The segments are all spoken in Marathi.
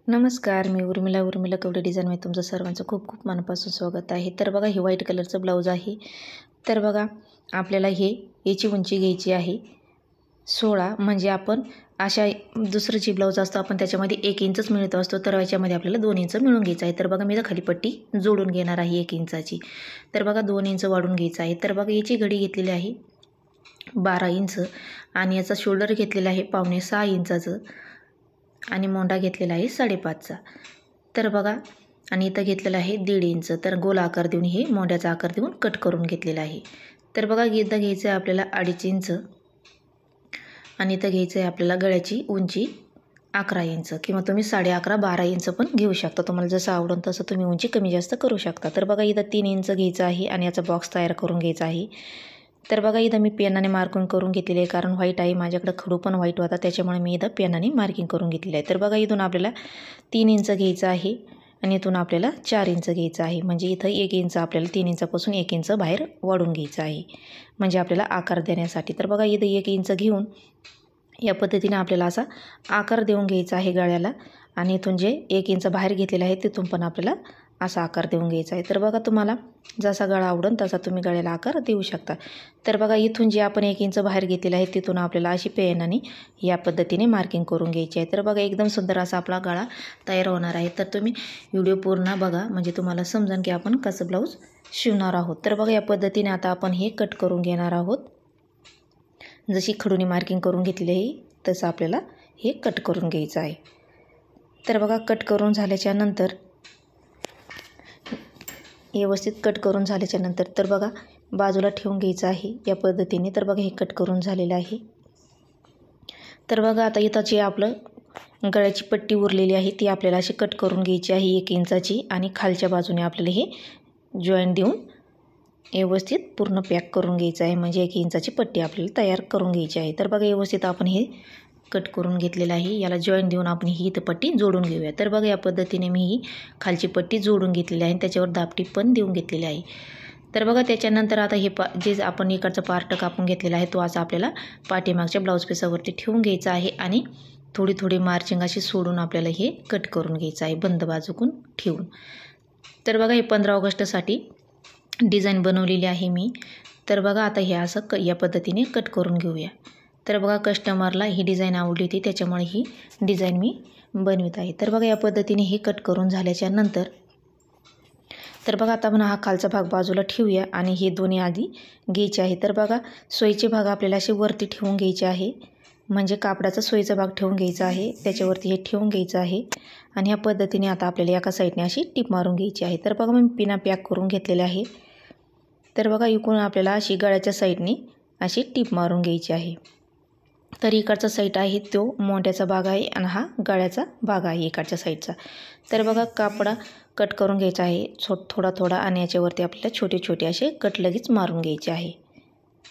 नमस्कार, मी उर्मिला कवडे डिझाईनमध्ये तुमचं सर्वांचं खूप खूप मनापासून स्वागत आहे। तर बघा, हे व्हाईट कलरचं ब्लाऊज आहे। तर बघा, आपल्याला याची उंची घ्यायची आहे 16, म्हणजे आपण अशा दुसरं जी ब्लाऊज असतो आपण त्याच्यामध्ये 1 इंचच मिळत असतो, तर याच्यामध्ये आपल्याला 2 इंच मिळून घ्यायचं आहे। तर बघा, मी खाली पट्टी जोडून घेणार आहे 1 इंचाची। तर बघा, 2 इंच वाढून घ्यायचं आहे। तर बघा, याची घडी घेतलेली आहे 12 इंच आणि याचा शोल्डर घेतलेला आहे 5.25 इंचाचं आणि मोंडा घेतलेला आहे 5.5चा। तर बघा, आणि इथं घेतलेला आहे 1.5 इंच। तर गोल आकार देऊन हे मोंड्याचा आकार देऊन कट करून घेतलेला आहे। तर बघा, इथं घ्यायचं आहे आपल्याला 2.5 इंच आणि इथं घ्यायचं आहे आपल्याला गळ्याची उंची 11 इंच किंवा तुम्ही 11.5 12 इंच पण घेऊ शकता। तुम्हाला जसं आवडेल तसं तुम्ही उंची कमी जास्त करू शकता। तर बघा, इथं 3 इंच घ्यायचं आहे आणि याचा बॉक्स तयार करून घ्यायचा आहे। तर बघा, इथं मी पेनाने मार्किंग करून घेतलेली आहे, कारण व्हाईट आहे माझ्याकडे, खडू पण व्हाईट होता, त्याच्यामुळे मी इथं पेनाने मार्किंग करून घेतलेली आहे। तर बघा, इथून आपल्याला 3 इंच घ्यायचं आहे आणि इथून आपल्याला 4 इंच घ्यायचं आहे, म्हणजे इथं 1 इंच आपल्याला 3 इंचापासून 1 इंच बाहेर वाढून घ्यायचं आहे, म्हणजे आपल्याला आकार देण्यासाठी। तर बघा, इथं 1 इंच घेऊन या पद्धतीने आपल्याला असा आकार देऊन घ्यायचा आहे गळ्याला, आणि इथून जे 1 इंच बाहेर घेतलेलं आहे तिथून पण आपल्याला असा आकार देऊन घ्यायचा आहे। तर बघा, तुम्हाला जसा गळा आवडेल तसा तुम्ही गळ्याला आकार देऊ शकता। तर बघा, इथून जे आपण 1 इंच बाहेर घेतलेलं आहे तिथून आपल्याला अशी पेनाने या पद्धतीने मार्किंग करून घ्यायची आहे। तर बघा, एकदम सुंदर असा आपला गळा तयार होणार आहे। तर तुम्ही व्हिडिओ पूर्ण बघा, म्हणजे तुम्हाला समजेल की आपण कसं ब्लाऊज शिवणार आहोत। तर बघा, या पद्धतीने आता आपण हे कट करून घेणार आहोत। जशी खडूने मार्किंग करून घेतली आहे तसं आपल्याला हे कट करून घ्यायचं आहे। तर बघा, कट करून झाल्याच्या नंतर व्यवस्थित कट करून झाल्याच्या नंतर तर बघा, बाजूला ठेवून घ्यायचं आहे या पद्धतीने। तर बघा, हे कट करून झालेलं आहे। तर बघा, आता इथं जे आपलं गळ्याची पट्टी उरलेली आहे ती आपल्याला अशी कट करून घ्यायची आहे 1 इंचाची, आणि खालच्या बाजूने आपल्याला हे जॉईंट देऊन व्यवस्थित पूर्ण पॅक करून घ्यायचं आहे, म्हणजे 1 इंचाची पट्टी आपल्याला तयार करून घ्यायची आहे। तर बघा, व्यवस्थित आपण हे कट करून घेतलेलं आहे, याला जॉईंट देऊन आपण ही इथं पट्टी जोडून घेऊया। तर बघा, या पद्धतीने मी ही खालची पट्टी जोडून घेतलेली आहे आणि त्याच्यावर दाबटीप पण देऊन घेतलेली आहे। तर बघा, त्याच्यानंतर आता हे जे आपण इकडचा पार्ट कापून घेतलेला आहे तो असा आपल्याला पाठीमागच्या ब्लाऊज पीसावरती ठेवून घ्यायचा आहे आणि थोडी थोडी मार्चिंग अशी सोडून आपल्याला हे कट करून घ्यायचं आहे, बंद बाजूकून ठेवून। तर बघा, हे 15 ऑगस्टसाठी डिझाईन बनवलेली आहे मी। तर बघा, आता हे असं या पद्धतीने कट करून घेऊया। तर बघा, कस्टमरला ही डिझाईन आवडली होती त्याच्यामुळे ही डिझाईन मी बनवित आहे। तर बघा, या पद्धतीने हे कट करून झाल्याच्या नंतर तर बघा, आता आपण हा खालचा भाग बाजूला ठेवूया आणि हे दोन्ही आधी घ्यायचे आहे। तर बघा, सोयीचे भाग आपल्याला असे वरती ठेवून घ्यायचे आहे, म्हणजे कापडाचा सोयीचा भाग ठेवून घ्यायचा आहे, त्याच्यावरती हे ठेवून घ्यायचं आहे आणि ह्या पद्धतीने आता आपल्याला एका साईडने अशी टीप मारून घ्यायची आहे। तर बघा, मी पिना पॅक करून घेतलेले आहे। तर बघा, इकडून आपल्याला अशी गळ्याच्या साईडने अशी टीप मारून घ्यायची आहे। तर इकडचा साईड आहे तो मोंड्याचा भाग आहे आणि हा गळ्याचा भाग आहे इकडच्या साईडचा। तर बघा, कापडा कट करून घ्यायचा आहे थोडा थोडा, आणि याच्यावरती आपल्याला छोटे छोटे असे कट लगेच मारून घ्यायचे आहे।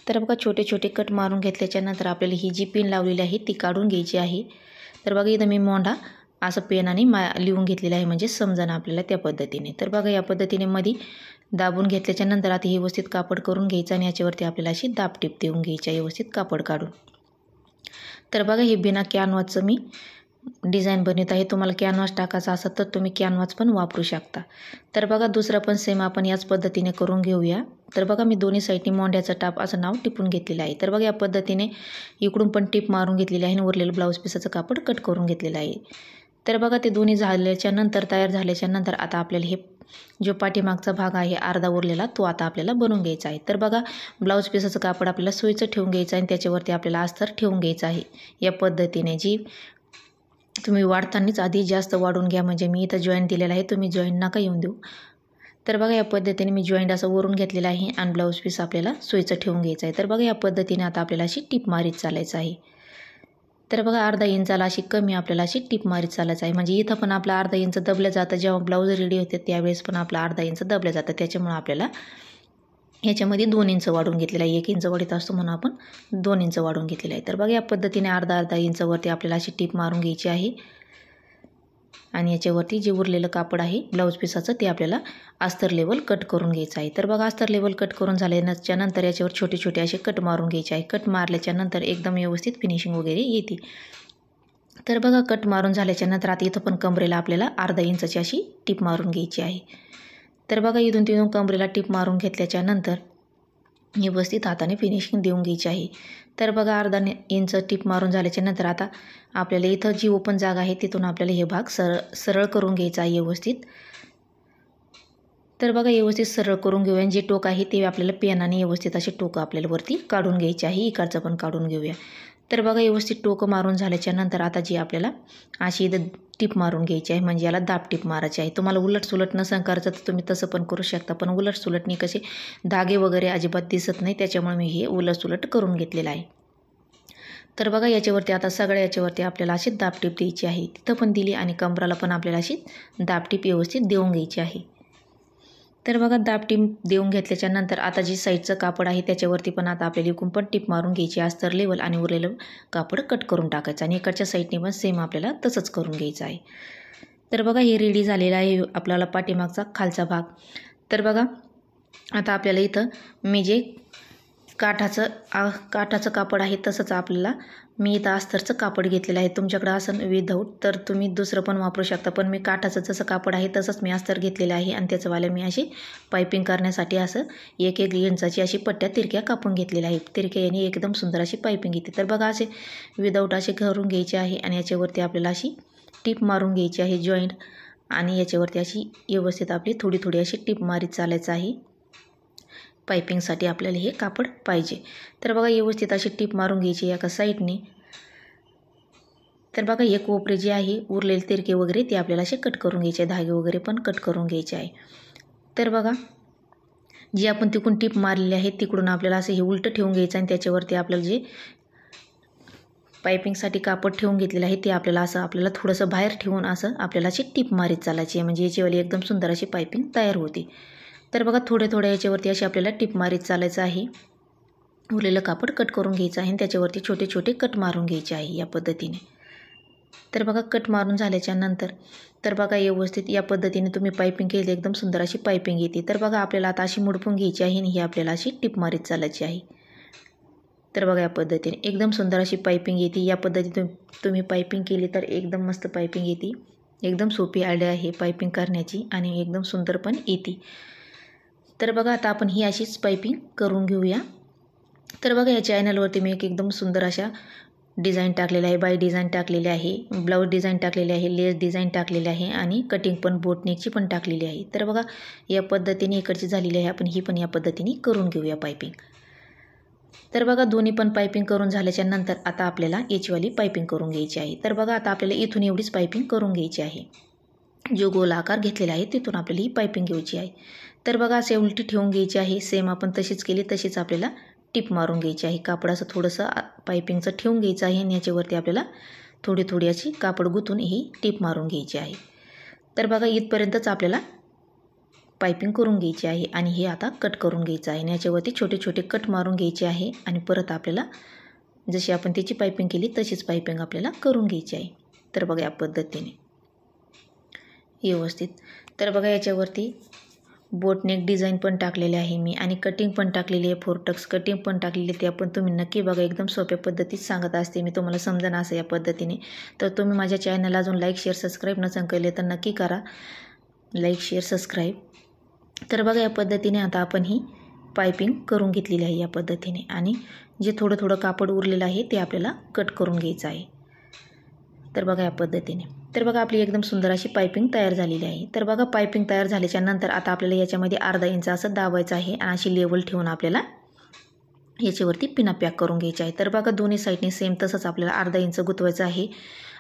तर बघा, छोटे छोटे कट मारून घेतल्याच्या नंतर आपल्याला ही जी पिन लावलेली आहे ती काढून घ्यायची आहे। तर बघा, इथं मी मोंडा असं पेनाने लिहून घेतलेला आहे, म्हणजे समजा आपल्याला त्या पद्धतीने। तर बघा, या पद्धतीने मध्ये दाबून घेतल्याच्या नंतर आता हे व्यवस्थित कापड करून घ्यायचं आणि याच्यावरती आपल्याला अशी दाबटीप देऊन घ्यायची आहे व्यवस्थित कापड काढून। तर बघा, हे बिना कॅनव्हासचं मी डिझाईन बनवत आहे। तुम्हाला कॅनव्हास टाकायचा असेल तर तुम्ही कॅनव्हास पण वापरू शकता। तर बघा, दुसरा पण सेम आपण याच पद्धतीने करून घेऊया। तर बघा, मी दोन्ही साईडनी मोंड्याचा टाप असं नाव टिपून घेतलेलं आहे। तर बघा, या पद्धतीने इकडून पण टिप मारून घेतलेली आहे आणि उरलेलं ब्लाऊज पीसाचं कापड कट करून घेतलेलं आहे। तर बघा, ते दोन्ही झाल्याच्या नंतर तयार झाल्याच्या नंतर आता आपल्याला हे जो पाठीमागचा भाग आहे अर्धा उरलेला तो आता आपल्याला बनवून घ्यायचा आहे। तर बघा, ब्लाऊज पीसाचं कापड आपल्याला सोयीचं ठेवून घ्यायचं आहे आणि त्याच्यावरती आपल्याला अस्तर ठेवून घ्यायचं आहे। या पद्धतीने जी तुम्ही वाढतानाच आधी जास्त वाढून घ्या, म्हणजे मी इथं जॉईंट दिलेला आहे, तुम्ही जॉईंट नका येऊन देऊ। तर बघा, या पद्धतीने मी जॉईंट असं वरून घेतलेला आहे आणि ब्लाऊज पीस आपल्याला सोयीचं ठेवून घ्यायचं आहे। तर बघा, या पद्धतीने आता आपल्याला अशी टीप मारीत चालायचं आहे। तर बघा, अर्धा इंचाला अशी कमी आपल्याला अशी टीप मारीत चालायचं आहे, म्हणजे इथं पण आपला अर्धा इंच दबलं जातं, जेव्हा ब्लाऊज रेडी होते त्यावेळेस पण आपला अर्धा इंच दबलं जातं, त्याच्यामुळे आपल्याला याच्यामध्ये 2 इंच वाढून घेतलेला आहे। 1 इंच वाढीत असतो म्हणून आपण 2 इंच वाढून घेतलेला आहे। तर बघा, या पद्धतीने अर्धा इंचावरती आपल्याला अशी टीप मारून घ्यायची आहे आणि याच्यावरती जे उरलेलं कापड आहे ब्लाऊज पीसाचं ते आपल्याला अस्तर लेवल कट करून घ्यायचं आहे। तर बघा, अस्तर लेवल कट करून झाल्याच्या नंतर याच्यावर छोटे छोटे असे कट मारून घ्यायचे आहे। कट मारल्याच्या नंतर एकदम व्यवस्थित फिनिशिंग वगैरे येते। तर बघा कट मारून झाल्याच्या नंतर आता इथं पण कमरेला आपल्याला अर्धा इंचाची अशी टीप मारून घ्यायची आहे. तर बघा इथून तिथून कमरेला टीप मारून घेतल्याच्या नंतर व्यवस्थित हाताने फिनिशिंग देऊन घ्यायची आहे. तर बघा अर्धा इंच टीप मारून झाल्याच्या नंतर आता आपल्याला इथं जी ओपन जागा आहे तिथून आपल्याला हे भाग सरळ करून घ्यायचा आहे व्यवस्थित. तर बघा व्यवस्थित सरळ करून घेऊया. जे टोक आहे ते आपल्याला पेनाने व्यवस्थित असे टोक आपल्याला वरती काढून घ्यायचे आहे. इकडचं पण काढून घेऊया. तर बघा व्यवस्थित टोकं मारून झाल्याच्या नंतर आता जी आपल्याला अशी इथं टीप मारून घ्यायची आहे, म्हणजे याला दाब टीप मारायची आहे. तुम्हाला उलट सुलट नसेल करायचं तर तुम्ही तसं पण करू शकता, पण उलट सुलटनी कसे धागे वगैरे अजिबात दिसत नाही, त्याच्यामुळे मी हे उलट सुलट करून घेतलेलं आहे. तर बघा याच्यावरती आता सगळ्या याच्यावरती आपल्याला अशी दाब टीप द्यायची आहे. तिथं पण दिली आणि कमराला पण आपल्याला अशी दाब टीप व्यवस्थित देऊन घ्यायची आहे. तर बघा दाब टीप देऊन घेतल्याच्या नंतर आता जी साईडचं कापड आहे त्याच्यावरती पण आता आपल्याला इकडून पण टीप मारून घ्यायची अस्तर लेवल आणि उरलेलं कापड कट करून टाकायचं आणि इकडच्या साईडने पण सेम आपल्याला तसंच करून घ्यायचं आहे. तर बघा हे रेडी झालेलं आहे आपल्याला पाठीमागचा खालचा भाग. तर बघा आता आपल्याला इथं मी जे काठाचं कापड आहे तसंच आपल्याला मी इथं अस्तरचं कापड घेतलेलं आहे. तुमच्याकडं असं विदाऊट तर तुम्ही दुसरं पण वापरू शकता, पण मी काठाचं जसं कापड आहे तसंच मी अस्तर घेतलेलं आहे आणि त्याचंवाले मी अशी पायपिंग करण्यासाठी असं 1-1 इंचाची अशी पट्ट्या तिरक्या कापून घेतलेल्या आहेत. तिरक्या याने एकदम सुंदर अशी पायपिंग येते. तर बघा असे विदाऊट असे करून घ्यायचे आहे आणि याच्यावरती आपल्याला अशी टीप मारून घ्यायची आहे जॉईंट आणि याच्यावरती अशी व्यवस्थित आपली थोडी थोडी अशी टीप मारीत चालायचं आहे. पायपिंगसाठी आपल्याला हे कापड पाहिजे. तर बघा व्यवस्थित अशी टीप मारून घ्यायची एका साईडने. तर बघा हे कोपरे जे आहे उरलेले तिरके वगैरे ते आपल्याला असे कट करून घ्यायचे, धागे वगैरे पण कट करून घ्यायचे आहे. तर बघा जे आपण तिकडून टीप मारलेली आहे तिकडून आपल्याला असं हे उलटं ठेवून घ्यायचं आणि त्याच्यावरती आपल्याला जे पायपिंगसाठी कापड ठेवून घेतलेलं आहे ते आपल्याला थोडंसं बाहेर ठेवून असं आपल्याला अशी टीप मारीत चालायची आहे, म्हणजे याच्यावाली एकदम सुंदर अशी पायपिंग तयार होते. तर बघा थोड्या याच्यावरती अशी आपल्याला टीप मारीत चालायचं आहे. उरलेलं कापड कट करून घ्यायचं आहे आणि त्याच्यावरती छोटे छोटे कट मारून घ्यायचे आहे या पद्धतीने. तर बघा कट मारून झाल्याच्या नंतर तर बघा व्यवस्थित या पद्धतीने तुम्ही पायपिंग केली एकदम सुंदर अशी पायपिंग येते. तर बघा आपल्याला आता अशी मुडपून घ्यायची आहे आणि ही आपल्याला अशी टीप मारीत चालायची आहे. तर बघा या पद्धतीने एकदम सुंदर अशी पायपिंग येते. या पद्धतीने तुम्ही पायपिंग केली तर एकदम मस्त पायपिंग येते. एकदम सोपी आयडिया आहे पायपिंग करण्याची आणि एकदम सुंदर पण येते. तर बघा आता आपण ही अशीच पायपिंग करून घेऊया. तर बघा या चॅनलवरती मी एकदम सुंदर अशा डिझाईन टाकलेल्या आहे, बाय डिझाईन टाकलेली आहे, ब्लाऊज डिझाईन टाकलेली आहे, लेस डिझाईन टाकलेली आहे आणि कटिंग पण बोटनेकची पण टाकलेली आहे. तर बघा या पद्धतीने इकडची झालेली आहे, आपण ही पण या पद्धतीने करून घेऊया पायपिंग. तर बघा दोन्ही पण पायपिंग करून झाल्याच्या नंतर आता आपल्याला याचीवाली पायपिंग करून घ्यायची आहे. तर बघा आता आपल्याला इथून एवढीच पायपिंग करून घ्यायची आहे. जो गोल आकार घेतलेला आहे तिथून आपल्याला ही पायपिंग घ्यायची आहे. तर बघा असे उलटी ठेवून घ्यायची आहे. सेम आपण तशीच केली तशीच आपल्याला टीप मारून घ्यायची आहे. कापडाचं थोडंसं पायपिंगचं ठेवून घ्यायचं आहे आणि याच्यावरती आपल्याला थोडी अशी कापड गुंतून ही टीप मारून घ्यायची आहे. तर बघा इथपर्यंतच आपल्याला पायपिंग करून घ्यायची आहे आणि हे आता कट करून घ्यायचं आहे आणि याच्यावरती छोटे छोटे कट मारून घ्यायचे आहे आणि परत आपल्याला जशी आपण त्याची पायपिंग केली तशीच पायपिंग आपल्याला करून घ्यायची आहे. तर बघा या पद्धतीने व्यवस्थित. तर बघा याच्यावरती बोटनेक डिझाईन पण टाकलेली आहे मी आणि कटिंग पण टाकलेली आहे, 4 टक्स कटिंग पण टाकलेली आहे. ते आपण तुम्ही नक्की बघा, एकदम सोप्या पद्धतीत सांगत असते मी, तुम्हाला समजेन असं या पद्धतीने. तर तुम्ही माझ्या चॅनलला अजून लाईक शेअर सबस्क्राईब नसेल केले तर नक्की करा लाईक शेअर सबस्क्राईब. तर बघा या पद्धतीने आता आपण ही पायपिंग करून घेतलेली आहे या पद्धतीने आणि जे थोडं कापड उरलेलं आहे ते आपल्याला कट करून घ्यायचं आहे. तर बघा या पद्धतीने. तर बघा आपली एकदम सुंदर अशी पायपिंग तयार झालेली आहे. तर बघा पायपिंग तयार झाल्याच्या नंतर आता आपल्याला याच्यामध्ये अर्धा इंच असं दाबायचं आहे आणि अशी लेवल ठेवून आपल्याला याच्यावरती पिना पॅक करून घ्यायची आहे. तर बघा दोन्ही साईडने सेम तसंच आपल्याला अर्धा इंच गुंतवायचं आहे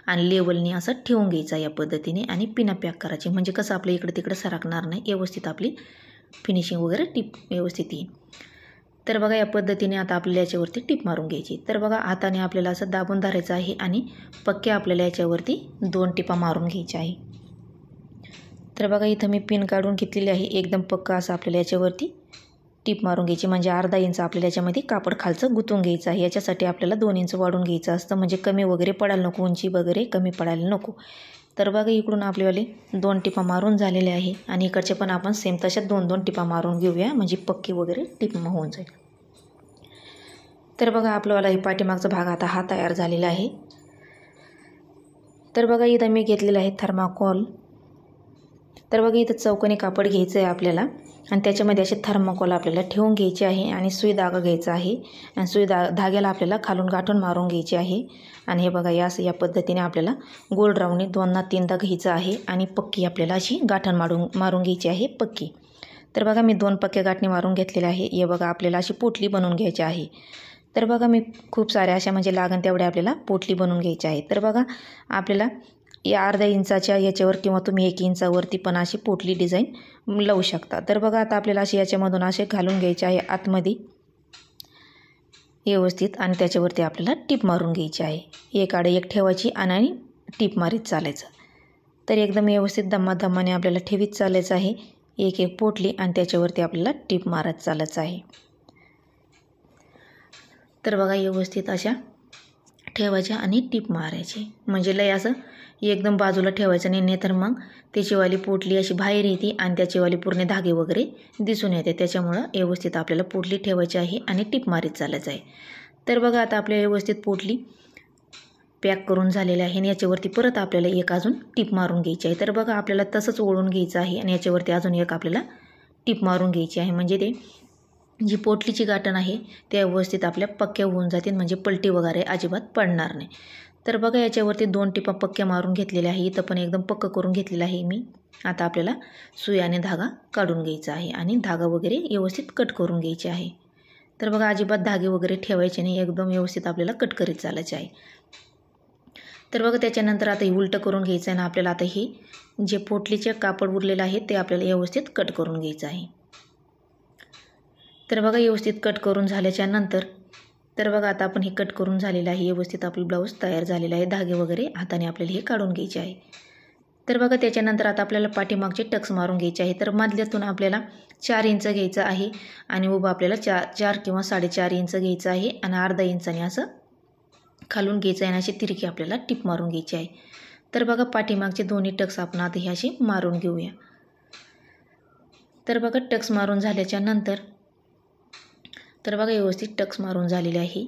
आणि लेवलनी असं ठेवून घ्यायचं या पद्धतीने आणि पिना पॅक करायची, म्हणजे कसं आपलं इकडे तिकडे सरकणार नाही, व्यवस्थित आपली फिनिशिंग वगैरे टिप व्यवस्थित येईल. तर बघा या पद्धतीने आता आपल्याला याच्यावरती टिप मारून घ्यायची. तर बघा हाताने आपल्याला असं दाबून धरायचं आहे आणि पक्के आपल्याला याच्यावरती 2 टिपा मारून घ्यायच्या आहे. तर बघा इथं मी पिन काढून घेतलेली आहे. एकदम पक्का असं आपल्याला याच्यावरती टिप मारून घ्यायची, म्हणजे अर्धा इंच आपल्याला याच्यामध्ये कापड खालचं गुंतवून घ्यायचं आहे. याच्यासाठी आपल्याला 2 इंच वाढून घ्यायचं असतं, म्हणजे कमी वगैरे पडायला नको, उंची वगैरे कमी पडायला नको. तर बघा इकडून आपल्यावाले 2 टिपा मारून झालेले आहे आणि इकडचे पण आपण सेम तशाच 2 टिपा मारून घेऊया, म्हणजे पक्की वगैरे टिप होऊन जाईल. तर बघा आपल्यावाला हे पाठीमागचा भाग आता हा तयार झालेला आहे. तर बघा इथं मी घेतलेलं आहे थर्माकोल. तर बघा इथं चौकोनी कापड घ्यायचं आहे आपल्याला आणि त्याच्यामध्ये असे थर्माकोल आपल्याला ठेवून घ्यायचे आहे आणि सुई धागा घ्यायचा आहे आणि सुई धाग्याला आपल्याला खालून गाठून मारून घ्यायची आहे. आणि हे बघा या पद्धतीने आपल्याला गोल राऊंडने 2दा 3दा घ्यायचं आहे आणि पक्की आपल्याला अशी गाठण मारून घ्यायची आहे पक्की. तर बघा मी 2 पक्क्या गाठणी मारून घेतलेल्या आहे. हे बघा आपल्याला अशी पोटली बनवून घ्यायची आहे. तर बघा मी खूप साऱ्या अशा म्हणजे लागण तेवढ्या आपल्याला पोटली बनवून घ्यायची आहे. तर बघा आपल्याला या अर्धा इंचाच्या याच्यावर किंवा तुम्ही 1 इंचावरती पण अशी पोटली डिझाईन लावू शकता. तर बघा आता आपल्याला अशी याच्यामधून असे घालून घ्यायचे आहे आतमध्ये व्यवस्थित आणि त्याच्यावरती आपल्याला टीप मारून घ्यायची आहे. एक आड एक ठेवायची आणि टीप मारीत चालायचं. तर एकदम व्यवस्थित दमादमाने आपल्याला ठेवीत चालायचं आहे. एक एक पोटली आणि त्याच्यावरती आपल्याला टीप मारत चालायचं आहे. तर बघा व्यवस्थित अशा ठेवायच्या आणि टीप मारायची. म्हणजे लय असं एकदम बाजूला ठेवायचं नाही, तर मग त्याचीवाली पोटली अशी बाहेर येते आणि त्याचीवाली पूर्ण धागे वगैरे दिसून येते. त्याच्यामुळं व्यवस्थित आपल्याला पोटली ठेवायची आहे आणि टीप मारीत चालायचं आहे. तर बघा आता आपल्या व्यवस्थित पोटली पॅक करून झालेलं आहे आणि याच्यावरती परत आपल्याला एक अजून टीप मारून घ्यायची आहे. तर बघा आपल्याला तसंच ओढून घ्यायचं आहे आणि याच्यावरती अजून एक आपल्याला टीप मारून घ्यायची आहे. म्हणजे ते जी पोटलीची गाठण आहे त्या व्यवस्थित आपल्या पक्क्या होऊन जातील, म्हणजे पलटी वगैरे अजिबात पडणार नाही. तर बघा याच्यावरती 2 टिपा पक्क्या मारून घेतलेल्या आहे. इथं पण एकदम पक्कं करून घेतलेलं आहे मी. आता आपल्याला सुई आणि धागा काढून घ्यायचा आहे आणि धागा वगैरे व्यवस्थित कट करून घ्यायचे आहे. तर बघा अजिबात धागे वगैरे ठेवायचे नाही, एकदम व्यवस्थित आपल्याला कट करीत चालायचे आहे. तर बघा त्याच्यानंतर आता हे उलटं करून घ्यायचं आहे आणि आपल्याला आता हे जे पोटलीचे कापड उरलेलं आहे ते आपल्याला व्यवस्थित कट करून घ्यायचं आहे. तर बघा व्यवस्थित कट करून झाल्याच्या नंतर तर बघा आता आपण हे कट करून झालेलं आहे. व्यवस्थित आपलं ब्लाऊज तयार झालेलं आहे. धागे वगैरे हाताने आपल्याला हे काढून घ्यायचे आहे. तर बघा त्याच्यानंतर आता आपल्याला पाठीमागचे टक्स मारून घ्यायचे आहे. तर मधल्यातून आपल्याला 4 इंच घ्यायचं आहे आणि उभं आपल्याला 4 किंवा 4.5 इंच घ्यायचं आहे आणि अर्धा इंचाने असं खालून घ्यायचं आहे आणि अशी तिरकी आपल्याला टिप मारून घ्यायची आहे. तर बघा पाठीमागचे दोन्ही टक्स आपण आता हे असे मारून घेऊया. तर बघा टक्स मारून झाल्याच्या नंतर तर बघा व्यवस्थित टक्स मारून झालेले आहे.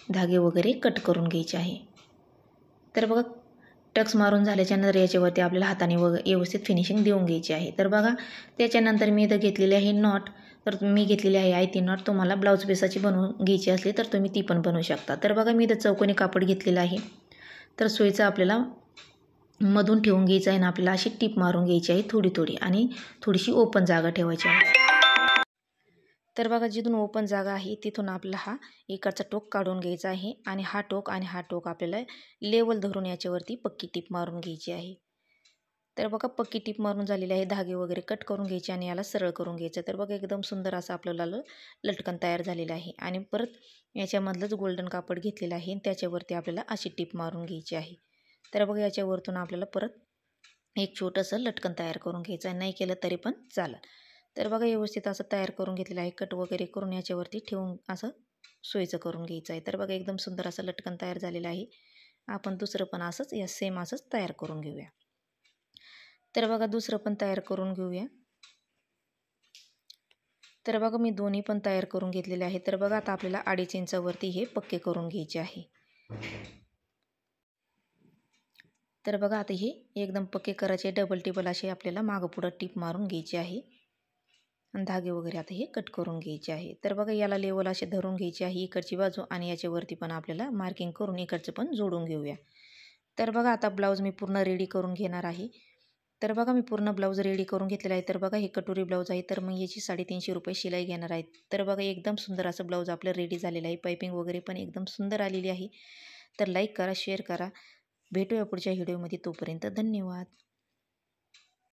धागे वगैरे कट करून घ्यायचे आहे. तर बघा टक्स मारून झाल्याच्या नंतर याच्यावरती आपल्याला हाताने व्यवस्थित फिनिशिंग देऊन घ्यायची आहे. तर बघा त्याच्यानंतर मी इथं घेतलेली आहे नॉट. तर मी घेतलेली आहे आयती नॉट. तुम्हाला ब्लाऊज पीसाची बनवून घ्यायची असली तर तुम्ही ती पण बनवू शकता. तर बघा मी इथं चौकोनी कापड घेतलेलं आहे. तर सुईचं आपल्याला मधून ठेवून घ्यायचं आहे आणि आपल्याला अशी टीप मारून घ्यायची आहे थोडी आणि थोडीशी ओपन जागा ठेवायची आहे. तर बघा जिथून ओपन जागा आहे तिथून आपल्याला हा इकडचा टोक काढून घ्यायचा आहे आणि हा टोक आपल्याला लेवल धरून याच्यावरती पक्की टीप मारून घ्यायची आहे. तर बघा पक्की टीप मारून झालेली आहे. धागे वगैरे कट करून घ्यायचे आणि याला सरळ करून घ्यायचं. तर बघा एकदम सुंदर असं आपल्याला लटकन तयार झालेलं आहे आणि परत याच्यामधलंच गोल्डन कापड घेतलेलं आहे त्याच्यावरती आपल्याला अशी टीप मारून घ्यायची आहे. तर बघा याच्यावरतून आपल्याला परत एक छोटंसं लटकन तयार करून घ्यायचं आहे. नाही केलं तरी पण चालेल. तर बघा व्यवस्थित असं तयार करून घेतलेलं आहे. कट वगैरे करून याच्यावरती ठेवून असं सोयीचं करून घ्यायचं आहे. तर बघा एकदम सुंदर असं लटकन तयार झालेलं आहे. आपण दुसरं पण असंच सेम असंच तयार करून घेऊया. तर बघा दुसरं पण तयार करून घेऊया. तर बघा मी दोन्ही पण तयार करून घेतलेले आहे. तर बघा आता आपल्याला 2.5 इंचावरती हे पक्के करून घ्यायचे आहे. तर बघा आता हे एकदम पक्के करायचे. डबल टिबल असे आपल्याला मागं पुढं टीप मारून घ्यायची आहे आणि धागे वगैरे आता हे कट करून घ्यायचे आहे. तर बघा याला लेवल असे धरून घ्यायचे आहे इकडची बाजू आणि याच्यावरती पण आपल्याला मार्किंग करून इकडचं पण जोडून घेऊया. तर बघा आता ब्लाऊज मी पूर्ण रेडी करून घेणार आहे. तर बघा मी पूर्ण ब्लाऊज रेडी करून घेतलेला आहे. तर बघा हे कटोरी ब्लाऊज आहे. तर मग याची 350 रुपये शिलाई घेणार आहेत. तर बघा एकदम सुंदर असं ब्लाऊज आपलं रेडी झालेलं आहे. पायपिंग वगैरे पण एकदम सुंदर आलेली आहे. तर लाईक करा, शेअर करा. भेटूया पुढच्या व्हिडिओमध्ये. तोपर्यंत धन्यवाद.